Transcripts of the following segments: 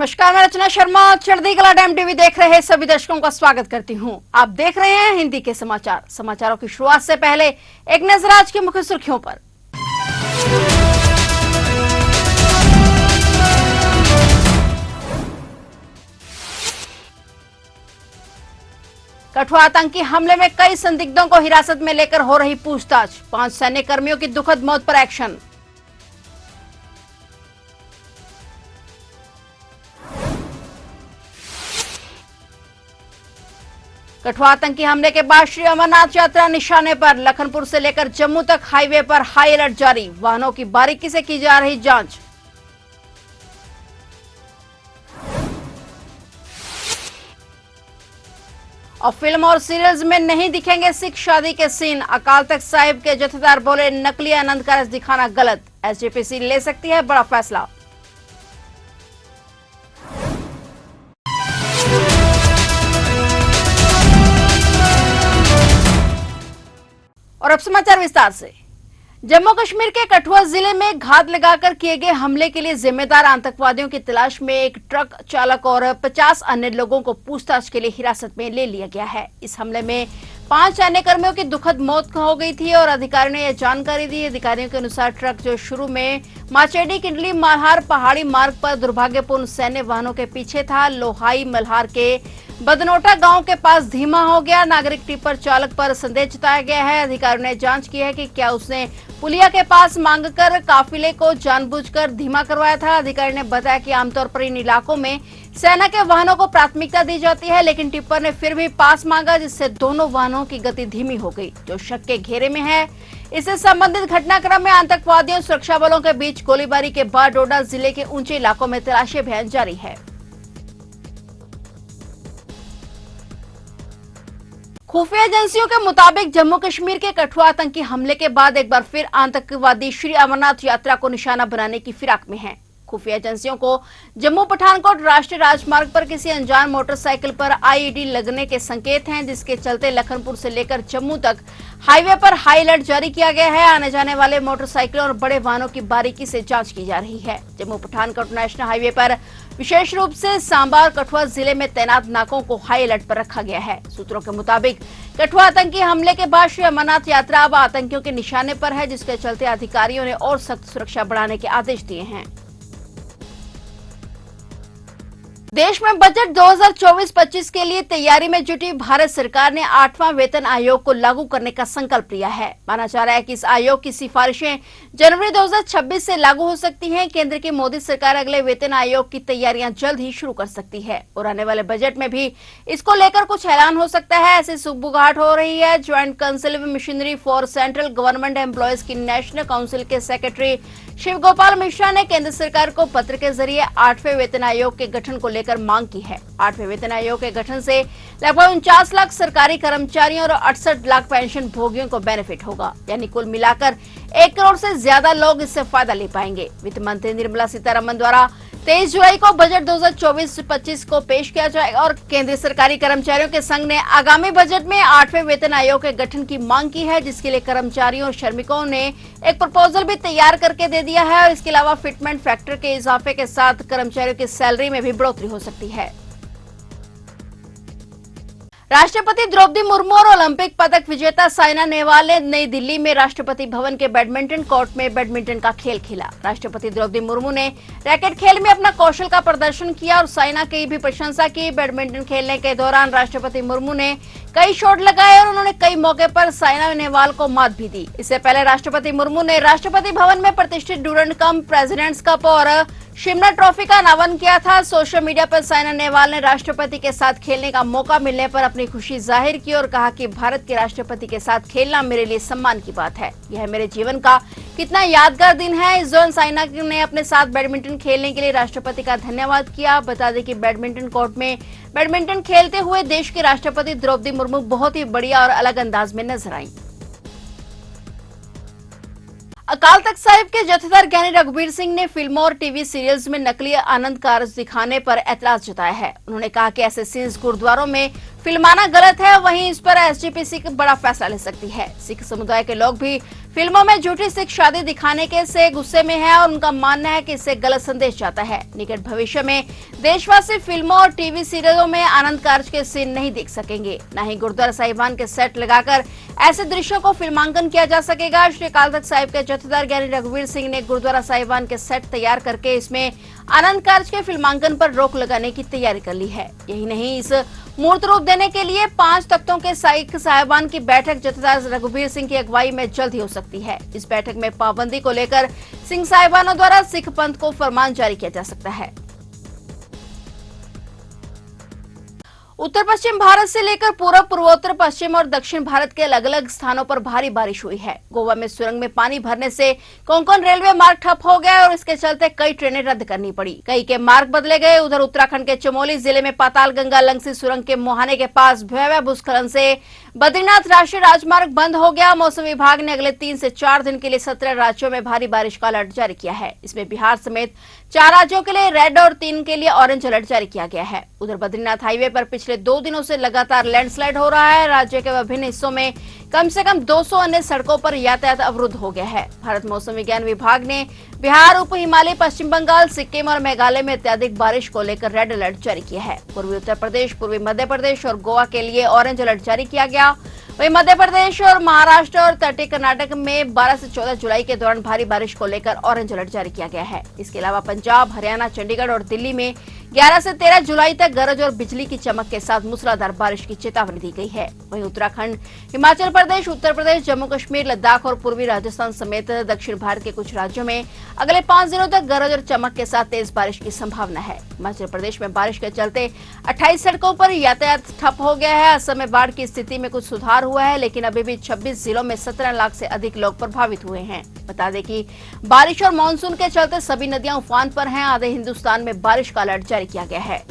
नमस्कार, मैं रचना शर्मा चढ़ती कला टाइम टीवी देख रहे सभी दर्शकों का स्वागत करती हूं। आप देख रहे हैं हिंदी के समाचार। समाचारों की शुरुआत से पहले एक नजर आज की मुख्य सुर्खियों पर। कठुआ आतंकी हमले में कई संदिग्धों को हिरासत में लेकर हो रही पूछताछ। 5 सैन्य कर्मियों की दुखद मौत पर एक्शन। कठुआ आतंकी हमले के बाद श्री अमरनाथ यात्रा निशाने पर। लखनपुर से लेकर जम्मू तक हाईवे पर हाई अलर्ट जारी। वाहनों की बारीकी से की जा रही जांच। और फिल्म और सीरियल्स में नहीं दिखेंगे सिख शादी के सीन। अकाल तख्त साहिब के जथेदार बोले नकली आनंद कारज दिखाना गलत। एसजीपीसी ले सकती है बड़ा फैसला। और अब समाचार विस्तार से। जम्मू कश्मीर के कठुआ जिले में घात लगाकर किए गए हमले के लिए जिम्मेदार आतंकवादियों की तलाश में एक ट्रक चालक और 50 अन्य लोगों को पूछताछ के लिए हिरासत में ले लिया गया है। इस हमले में 5 सैन्य कर्मियों की दुखद मौत हो गई थी और अधिकारियों ने यह जानकारी दी। अधिकारियों के अनुसार ट्रक जो शुरू में माचेडी किंडली मल्हार पहाड़ी मार्ग पर दुर्भाग्यपूर्ण सैन्य वाहनों के पीछे था, लोहाई मल्हार के बदनोटा गांव के पास धीमा हो गया। नागरिक टिप्पर चालक पर संदेह जताया गया है। अधिकारियों ने जांच की है कि क्या उसने पुलिया के पास मांगकर काफिले को जानबूझकर धीमा करवाया था। अधिकारी ने बताया कि आमतौर पर इन इलाकों में सेना के वाहनों को प्राथमिकता दी जाती है, लेकिन टिप्पर ने फिर भी पास मांगा, जिससे दोनों वाहनों की गति धीमी हो गई, जो शक के घेरे में है। इससे संबंधित घटनाक्रम में आतंकवादियों और सुरक्षा बलों के बीच गोलीबारी के बाद डोडा जिले के ऊंचे इलाकों में तलाशी अभियान जारी है। खुफिया एजेंसियों के मुताबिक जम्मू कश्मीर के कठुआ आतंकी हमले के बाद एक बार फिर आतंकवादी श्री अमरनाथ यात्रा को निशाना बनाने की फिराक में हैं। खुफिया एजेंसियों को जम्मू पठानकोट राष्ट्रीय राजमार्ग पर किसी अनजान मोटरसाइकिल पर आईईडी लगने के संकेत हैं, जिसके चलते लखनपुर से लेकर जम्मू तक हाईवे पर हाई अलर्ट जारी किया गया है। आने जाने वाले मोटरसाइकिलों और बड़े वाहनों की बारीकी से जांच की जा रही है। जम्मू पठानकोट नेशनल हाईवे पर विशेष रूप से सांबा और कठुआ जिले में तैनात नाकों को हाई अलर्ट पर रखा गया है। सूत्रों के मुताबिक कठुआ आतंकी हमले के बाद श्री अमरनाथ यात्रा अब आतंकियों के निशाने पर है, जिसके चलते अधिकारियों ने और सख्त सुरक्षा बढ़ाने के आदेश दिए हैं। देश में बजट 2024-25 के लिए तैयारी में जुटी भारत सरकार ने 8वां वेतन आयोग को लागू करने का संकल्प लिया है। माना जा रहा है कि इस आयोग की सिफारिशें जनवरी 2026 से लागू हो सकती हैं। केंद्र की मोदी सरकार अगले वेतन आयोग की तैयारियां जल्द ही शुरू कर सकती है और आने वाले बजट में भी इसको लेकर कुछ ऐलान हो सकता है, ऐसी सुगबुगाहट हो रही है। Joint council missionary for central government employees की नेशनल काउंसिल के सेक्रेटरी शिव गोपाल मिश्रा ने केंद्र सरकार को पत्र के जरिए 8वें वेतन आयोग के गठन को लेकर मांग की है। 8वें वेतन आयोग के गठन से लगभग 49 लाख सरकारी कर्मचारियों और 68 लाख पेंशन भोगियों को बेनिफिट होगा, यानी कुल मिलाकर 1 करोड़ से ज्यादा लोग इससे फायदा ले पाएंगे। वित्त मंत्री निर्मला सीतारमण द्वारा 23 जुलाई को बजट 2024-25 को पेश किया जाएगा और केंद्रीय सरकारी कर्मचारियों के संघ ने आगामी बजट में 8वें वेतन आयोग के गठन की मांग की है, जिसके लिए कर्मचारियों और श्रमिकों ने एक प्रपोजल भी तैयार करके दे दिया है और इसके अलावा फिटमेंट फैक्टर के इजाफे के साथ कर्मचारियों की सैलरी में भी बढ़ोतरी हो सकती है। राष्ट्रपति द्रौपदी मुर्मू और ओलंपिक पदक विजेता साइना नेहवाल ने नई दिल्ली में राष्ट्रपति भवन के बैडमिंटन कोर्ट में बैडमिंटन का खेल खेला। राष्ट्रपति द्रौपदी मुर्मू ने रैकेट खेल में अपना कौशल का प्रदर्शन किया और साइना की भी प्रशंसा की। बैडमिंटन खेलने के दौरान राष्ट्रपति मुर्मू ने कई शॉट लगाए और उन्होंने कई मौके पर साइना नेहवाल को मात भी दी। इससे पहले राष्ट्रपति मुर्मू ने राष्ट्रपति भवन में प्रतिष्ठित डूरंड कप प्रेसिडेंट्स कप और शिमला ट्रॉफी का अनावरण किया था। सोशल मीडिया पर साइना नेहवाल ने राष्ट्रपति के साथ खेलने का मौका मिलने पर अपनी खुशी जाहिर की और कहा कि भारत के राष्ट्रपति के साथ खेलना मेरे लिए सम्मान की बात है। यह मेरे जीवन का कितना यादगार दिन है। इस दौरान साइना ने अपने साथ बैडमिंटन खेलने के लिए राष्ट्रपति का धन्यवाद किया। बता दें कि बैडमिंटन कोर्ट में बैडमिंटन खेलते हुए देश के राष्ट्रपति द्रौपदी मुर्मू बहुत ही बढ़िया और अलग अंदाज में नजर आई। अकाल तख्त साहिब के जथेदार ज्ञानी रघुवीर सिंह ने फिल्मों और टीवी सीरियल्स में नकली आनंद कारज दिखाने पर एतराज जताया है। उन्होंने कहा कि ऐसे सीन्स गुरुद्वारों में फिल्माना गलत है, वहीं इस पर एसजीपीसी बड़ा फैसला ले सकती है। सिख समुदाय के लोग भी फिल्मों में झूठी सिख शादी दिखाने के से गुस्से में है और उनका मानना है कि इससे गलत संदेश जाता है। निकट भविष्य में देशवासी फिल्मों और टीवी सीरियलों में आनंद कारज के सीन नहीं देख सकेंगे, न ही गुरुद्वारा साहिबान के सेट लगाकर ऐसे दृश्यों को फिल्मांकन किया जा सकेगा। श्री अकाल तख्त साहिब के जत्थेदार ज्ञानी रघुवीर सिंह ने गुरुद्वारा साहिबान के सेट तैयार करके इसमें आनंद कारज के फिल्मांकन पर रोक लगाने की तैयारी कर ली है। यही नहीं, इस मूर्त रूप देने के लिए 5 तख्तों के सिख साहिबान की बैठक जत्थेदार रघुवीर सिंह की अगुवाई में जल्द ही हो सकती है। इस बैठक में पाबंदी को लेकर सिंह साहिबानों द्वारा सिख पंथ को फरमान जारी किया जा सकता है। उत्तर पश्चिम भारत से लेकर पूर्व, पूर्वोत्तर, पश्चिम और दक्षिण भारत के अलग अलग स्थानों पर भारी बारिश हुई है। गोवा में सुरंग में पानी भरने से कोंकण रेलवे मार्ग ठप हो गया और इसके चलते कई ट्रेनें रद्द करनी पड़ी। कई के मार्ग बदले गए। उधर उत्तराखंड के चमोली जिले में पाताल गंगा लंगसी सुरंग के मोहाने के पास भयावह भूस्खलन से बद्रीनाथ राष्ट्रीय राजमार्ग बंद हो गया। मौसम विभाग ने अगले 3 से 4 दिन के लिए 17 राज्यों में भारी बारिश का अलर्ट जारी किया है। इसमें बिहार समेत 4 राज्यों के लिए रेड और 3 के लिए ऑरेंज अलर्ट जारी किया गया है। उधर बद्रीनाथ हाईवे पर पिछले 2 दिनों से लगातार लैंडस्लाइड हो रहा है। राज्य के विभिन्न हिस्सों में कम से कम 200 अन्य सड़कों पर यातायात अवरुद्ध हो गया है। भारत मौसम विज्ञान विभाग ने बिहार, उप हिमालय, पश्चिम बंगाल, सिक्किम और मेघालय में अत्यधिक बारिश को लेकर रेड अलर्ट जारी किया है। पूर्वी उत्तर प्रदेश, पूर्वी मध्य प्रदेश और गोवा के लिए ऑरेंज अलर्ट जारी किया गया। वहीं मध्य प्रदेश और महाराष्ट्र और तटीय कर्नाटक में 12 से 14 जुलाई के दौरान भारी बारिश को लेकर ऑरेंज अलर्ट जारी किया गया है। इसके अलावा पंजाब, हरियाणा, चंडीगढ़ और दिल्ली में 11 से 13 जुलाई तक गरज और बिजली की चमक के साथ मूसलाधार बारिश की चेतावनी दी गई है। वहीं उत्तराखंड, हिमाचल प्रदेश, उत्तर प्रदेश, जम्मू कश्मीर, लद्दाख और पूर्वी राजस्थान समेत दक्षिण भारत के कुछ राज्यों में अगले 5 दिनों तक गरज और चमक के साथ तेज बारिश की संभावना है। हिमाचल प्रदेश में बारिश के चलते 28 सड़कों पर यातायात ठप हो गया है। असम में बाढ़ की स्थिति में कुछ सुधार हुआ है, लेकिन अभी भी 26 जिलों में 17 लाख से अधिक लोग प्रभावित हुए हैं। बता दें कि बारिश और मानसून के चलते सभी नदियां उफान पर हैं। आधे हिंदुस्तान में बारिश का अलर्ट जारी किया गया है।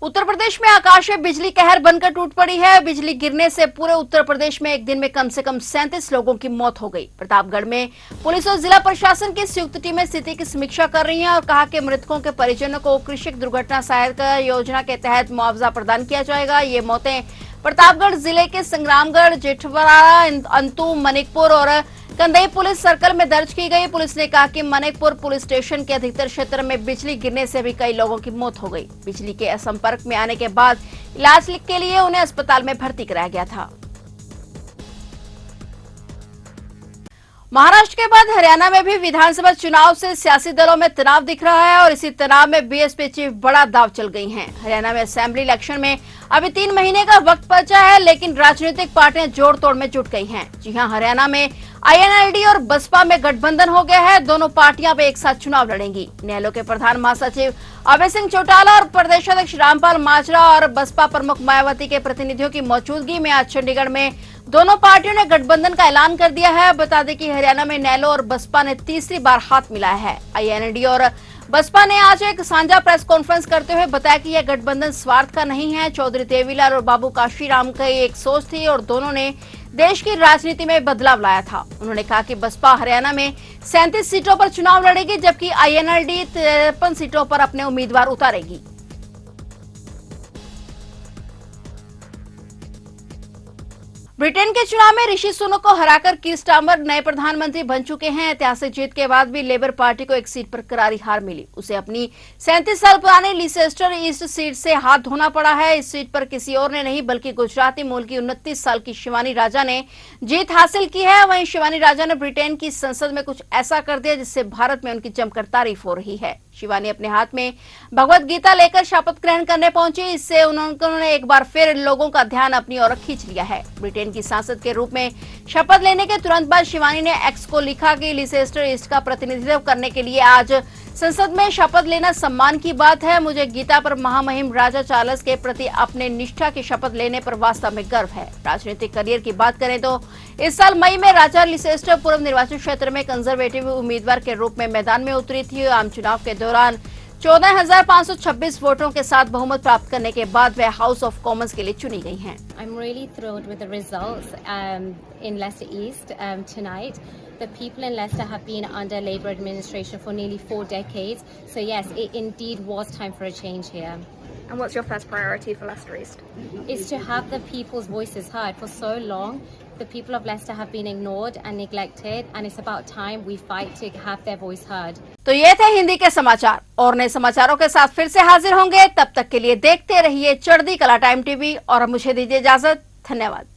उत्तर प्रदेश में आकाशीय बिजली कहर बनकर टूट पड़ी है। बिजली गिरने से पूरे उत्तर प्रदेश में एक दिन में कम से कम 37 लोगों की मौत हो गई। प्रतापगढ़ में पुलिस और जिला प्रशासन की संयुक्त टीमें स्थिति की समीक्षा कर रही हैं और कहा कि मृतकों के परिजनों को कृषक दुर्घटना सहायता योजना के तहत मुआवजा प्रदान किया जाएगा। ये मौतें प्रतापगढ़ जिले के संग्रामगढ़, जेठवाड़ा, अंतु, मनिकपुर और कंदई पुलिस सर्कल में दर्ज की गई। पुलिस ने कहा कि मनिकपुर पुलिस स्टेशन के अधिकतर क्षेत्र में बिजली गिरने से भी कई लोगों की मौत हो गई। बिजली के संपर्क में आने के बाद इलाज के लिए उन्हें अस्पताल में भर्ती कराया गया था। महाराष्ट्र के बाद हरियाणा में भी विधानसभा चुनाव से सियासी दलों में तनाव दिख रहा है और इसी तनाव में बीएसपी चीफ बड़ा दांव चल गई हैं। हरियाणा में असेंबली इलेक्शन में अभी 3 महीने का वक्त बचा है, लेकिन राजनीतिक पार्टियां जोड़ तोड़ में जुट गई हैं। जी हां, हरियाणा में आईएनएलडी और बसपा में गठबंधन हो गया है। दोनों पार्टियां अब एक साथ चुनाव लड़ेंगी। न्यायालय के प्रधान महासचिव अभय सिंह चौटाला और प्रदेशाध्यक्ष रामपाल माजरा और बसपा प्रमुख मायावती के प्रतिनिधियों की मौजूदगी में आज चंडीगढ़ में दोनों पार्टियों ने गठबंधन का ऐलान कर दिया है। बता दें कि हरियाणा में न्यायालय और बसपा ने तीसरी बार हाथ मिलाया है। आईएनएलडी और बसपा ने आज एक साझा प्रेस कॉन्फ्रेंस करते हुए बताया कि यह गठबंधन स्वार्थ का नहीं है। चौधरी देवीलाल और बाबू काशीराम की एक सोच थी और दोनों ने देश की राजनीति में बदलाव लाया था। उन्होंने कहा कि बसपा हरियाणा में 37 सीटों पर चुनाव लड़ेगी, जबकि आईएनएलडी 53 सीटों पर अपने उम्मीदवार उतारेगी। ब्रिटेन के चुनाव में ऋषि सुनक को हराकर कीर स्टारमर नए प्रधानमंत्री बन चुके हैं। ऐतिहासिक जीत के बाद भी लेबर पार्टी को एक सीट पर करारी हार मिली। उसे अपनी 37 साल पुरानी लीसेस्टर ईस्ट सीट से हाथ धोना पड़ा है। इस सीट पर किसी और ने नहीं बल्कि गुजराती मूल की 29 साल की शिवानी राजा ने जीत हासिल की है। वहीं शिवानी राजा ने ब्रिटेन की संसद में कुछ ऐसा कर दिया जिससे भारत में उनकी जमकर तारीफ हो रही है। शिवानी अपने हाथ में भगवत गीता लेकर शपथ ग्रहण करने पहुंची। इससे उन्होंने एक बार फिर लोगों का ध्यान अपनी ओर खींच लिया है। ब्रिटेन की सांसद के रूप में शपथ लेने के तुरंत बाद शिवानी ने एक्स को लिखा कि लीसेस्टर ईस्ट का प्रतिनिधित्व करने के लिए आज संसद में शपथ लेना सम्मान की बात है। मुझे गीता पर महामहिम राजा चार्ल्स के प्रति अपने निष्ठा की शपथ लेने पर वास्तव में गर्व है। राजनीतिक करियर की बात करें तो इस साल मई में राजा लीसेस्टर पूर्व निर्वाचन क्षेत्र में कंजर्वेटिव उम्मीदवार के रूप में मैदान में उतरी थी। आम चुनाव के दौरान 14,526 वोटों के साथ बहुमत प्राप्त करने के बाद वह हाउस ऑफ कॉमन्स के लिए चुनी गई हैं। I'm really thrilled with the results in Leicester East tonight. The people in Leicester have been under Labour administration for nearly 4 decades. So yes, it indeed was time for a change here. And what's your first priority for Leicester East? Is to have the people's voices heard. For so long, The people of Leicester have been ignored and neglected, and it's about time we fight to have their voice heard. तो ये थे हिंदी के समाचार, और नए समाचारों के साथ फिर से हाजिर होंगे। तब तक के लिए देखते रहिए चढ़ती कला टाइम टीवी, और मुझे दीजिए इजाजत। धन्यवाद।